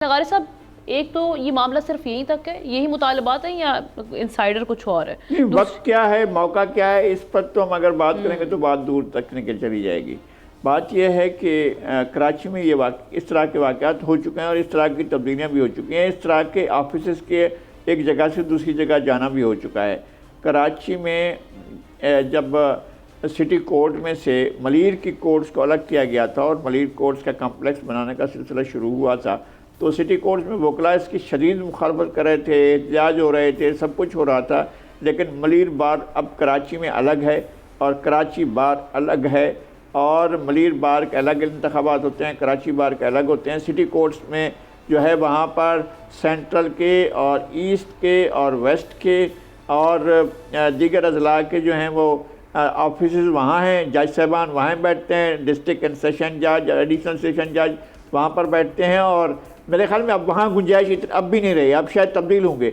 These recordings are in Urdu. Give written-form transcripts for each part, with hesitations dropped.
غارِ صاحب ایک تو یہ معاملہ صرف یہیں تک ہے، یہی مطالبات ہیں یا انسائیڈر کچھ اور ہے؟ نہیں، وقت کیا ہے، موقع کیا ہے، اس پر تو ہم اگر بات کریں گے تو بات دور تک نکل چلی جائے گی۔ بات یہ ہے کہ کراچی میں اس طرح کے واقعات ہو چکے ہیں اور اس طرح کی تبدیلیاں بھی ہو چکی ہیں، اس طرح کے آفیسز کے ایک جگہ سے دوسری جگہ جانا بھی ہو چکا ہے۔ کراچی میں جب سٹی کورٹ میں سے ملیر کی کورٹس کو الگ کیا گیا تھا اور ملیر کورٹس کا کمپلیکس بنانے کا سلسلہ شروع ہوا تھا، تو سٹی کورٹس میں وکلاء اس کی شدید مخالفت کر رہے تھے، احتجاج ہو رہے تھے، سب کچھ ہو رہا تھا، لیکن ملیر بار اب کراچی میں الگ ہے اور کراچی بار الگ ہے، اور ملیر بار کے الگ انتخابات ہوتے ہیں، کراچی بار کے الگ ہوتے ہیں۔ سٹی کورٹس میں جو ہے وہاں پر سینٹرل کے اور ایسٹ کے اور ویسٹ کے اور دیگر اضلاع کے جو ہیں وہ آفیسز وہاں ہیں، جج صاحبان وہاں بیٹھتے ہیں، ڈسٹرکٹ اینڈ سیشن جج، ایڈیشنل سیشن جج وہاں پر بیٹھتے ہیں، اور میرے خیال میں اب وہاں گنجائش اب بھی نہیں رہی، اب شاید تبدیل ہوں گے،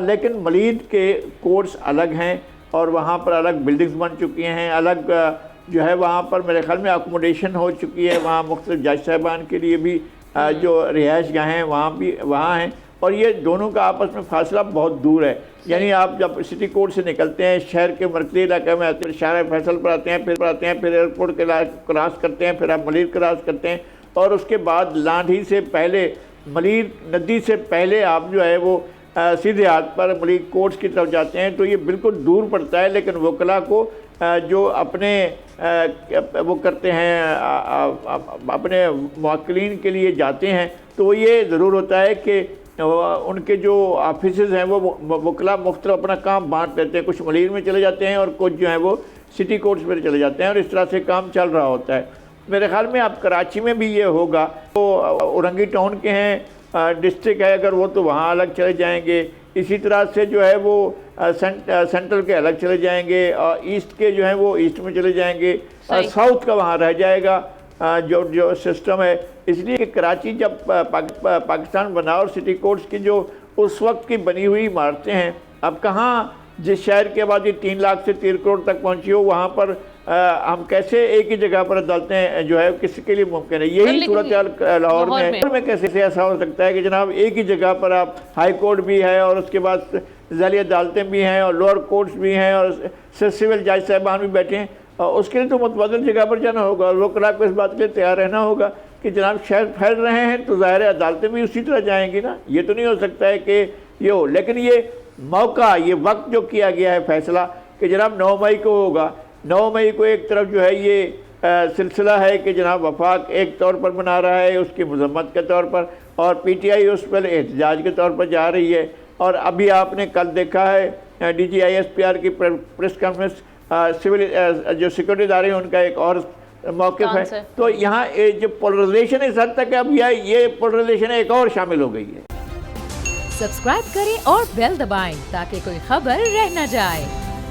لیکن ملیر کے کورٹس الگ ہیں اور وہاں پر الگ بلڈنگز بن چکی ہیں، الگ جو ہے وہاں پر میرے خیال میں اکوموڈیشن ہو چکی ہے، وہاں مختلف جج صاحبان کے لیے بھی جو رہائش گاہیں ہیں وہاں ہیں، اور یہ دونوں کا آپس میں فاصلہ بہت دور ہے۔ یعنی آپ جب سٹی کورٹ سے نکلتے ہیں، شہر کے مرکزی علاقے میں آتے ہیں، شارع فیصل پر آتے ہیں، پھر ایئرپورٹ کے کراس کرتے ہیں، پھر آپ ملیر کراس کرتے ہیں، اور اس کے بعد لانڈھی سے پہلے ملیر ندی سے پہلے آپ جو ہے وہ سیدھے ہاتھ پر ملیر کورٹس کی طرف جاتے ہیں، تو یہ بالکل دور پڑتا ہے، لیکن وکلاء کو جو اپنے وہ کرتے ہیں اپنے موکلین کے لیے جاتے ہیں، تو یہ ضرور ہوتا ہے کہ ان کے جو آفیسز ہیں وہ وکلاء مختلف اپنا کام بانٹ لیتے ہیں، کچھ ملیر میں چلے جاتے ہیں اور کچھ جو ہیں وہ سٹی کورٹس میں چلے جاتے ہیں، اور اس طرح سے کام چل رہا ہوتا ہے۔ میرے خیال میں اب کراچی میں بھی یہ ہوگا، تو اورنگی ٹاؤن کے ہیں ڈسٹرکٹ ہے اگر وہ تو وہاں الگ چلے جائیں گے، اسی طرح سے جو ہے وہ سینٹرل کے الگ چلے جائیں گے، اور ایسٹ کے جو ہیں وہ ایسٹ میں چلے جائیں گے، ساؤتھ کا وہاں رہ جائے گا جو سسٹم ہے۔ اس لیے کہ کراچی جب پاکستان بنا اور سٹی کورٹس کی جو اس وقت کی بنی ہوئی عمارتیں ہیں، اب کہاں جس شہر کی آبادی 3 لاکھ سے 3 کروڑ تک پہنچی ہو، وہاں پر ہم کیسے ایک ہی جگہ پر عدالتیں جو ہے کسی کے لیے ممکن ہے؟ یہی صورتحال لاہور میں کیسے ایسا ہو سکتا ہے کہ جناب ایک ہی جگہ پر آپ ہائی کورٹ بھی ہے اور اس کے بعد ذیلی عدالتیں بھی ہیں اور لوور کورٹس بھی ہیں اور سول جج صاحبان بھی بیٹھے ہیں، اس کے لیے تو متبادل جگہ پر جانا ہوگا، اور وکلاء کو اس بات کے لیے تیار رہنا ہوگا کہ جناب شہر پھیل رہے ہیں تو ظاہر ہے عدالتیں بھی اسی طرح جائیں گی نا۔ یہ تو نہیں ہو سکتا ہے کہ یہ ہو، لیکن یہ موقع، یہ وقت جو کیا گیا ہے فیصلہ کہ جناب 9 مئی کو ہوگا، 9 مئی کو ایک طرف جو ہے یہ سلسلہ ہے کہ جناب وفاق ایک طور پر بنا رہا ہے اس کی مذمت کے طور پر، اور پی ٹی آئی اس پر احتجاج کے طور پر جا رہی ہے، اور ابھی آپ نے کل دیکھا ہے D G I S P R کی پریس کانفرنس، سول جو سیکورٹی ادارے ہیں ان کا ایک اور موقف ہے، تو یہاں جو پولرائزیشن اس حد تک اب یہ پولرائزیشن ایک اور شامل ہو گئی ہے۔ سبسکرائب کریں اور بیل دبائیں تاکہ کوئی خبر رہ نہ جائے۔